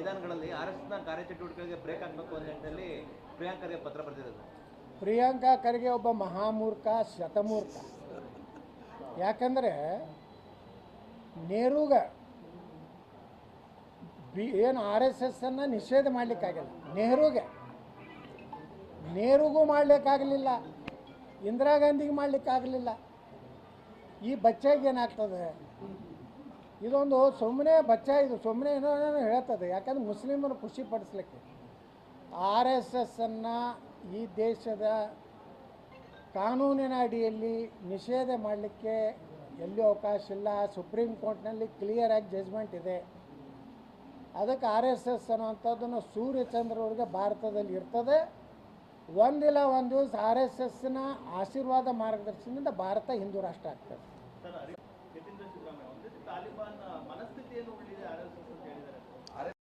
ಮೈದಾನಗಳಲ್ಲಿ RSSನ ಕಾರ್ಯಚಟುವಟಿಕೆಗಳಿಗೆ break ಹಾಕಬೇಕು ಅನ್ನೋ ನಿಟ್ಟಿನಲ್ಲಿ ಪ್ರಿಯಾಂಕ್ ಖರ್ಗೆ ಪತ್ರ ಬರೆದಿರೋದು. ಪ್ರಿಯಾಂಕಾ ಖರ್ಗೆ ಒಬ್ಬ ಮಹಾಮೂರ್ಖ, ಶತಮೂರ್ಖ. ಯಾಕಂದರೆ ನೆಹರೂಗ ಏನು RSSನ್ನು ನಿಷೇಧ ಮಾಡಲಿಕ್ಕಾಗಲ್ಲ, ನೆಹರೂಗೂ ಮಾಡಲಿಕ್ಕಾಗಲಿಲ್ಲ, ಇಂದಿರಾ ಗಾಂಧಿಗೆ ಮಾಡಲಿಕ್ಕಾಗಲಿಲ್ಲ. ಈ ಬಚ್ಚೆಗೆ ಏನಾಗ್ತದೆ? ಇದೊಂದು ಸುಮ್ಮನೆ ಬಚ್ಚ, ಇದು ಸುಮ್ಮನೆ ಏನೋ ಹೇಳ್ತದೆ. ಯಾಕಂದ್ರೆ ಮುಸ್ಲಿಮರು ಖುಷಿ ಪಡಿಸ್ಲಿಕ್ಕೆ RSSನ್ನು ಈ ದೇಶದ ಕಾನೂನಿನ ಅಡಿಯಲ್ಲಿ ನಿಷೇಧ ಮಾಡಲಿಕ್ಕೆ ಎಲ್ಲಿಯೂ ಅವಕಾಶ ಇಲ್ಲ. ಸುಪ್ರೀಂ ಕೋರ್ಟ್ನಲ್ಲಿ ಕ್ಲಿಯರಾಗಿ ಜಜ್ಮೆಂಟ್ ಇದೆ. ಅದಕ್ಕೆ RSS ಅನ್ನುವಂಥದ್ದನ್ನು ಸೂರ್ಯಚಂದ್ರವ್ರಿಗೆ ಭಾರತದಲ್ಲಿ ಇರ್ತದೆ. ಒಂದಿಲ್ಲ ಒಂದು ದಿವಸ RSSನ ಆಶೀರ್ವಾದ ಮಾರ್ಗದರ್ಶನದಿಂದ ಭಾರತ ಹಿಂದೂ ರಾಷ್ಟ್ರ ಆಗ್ತದೆ. ತಾಲಿಬಾನ್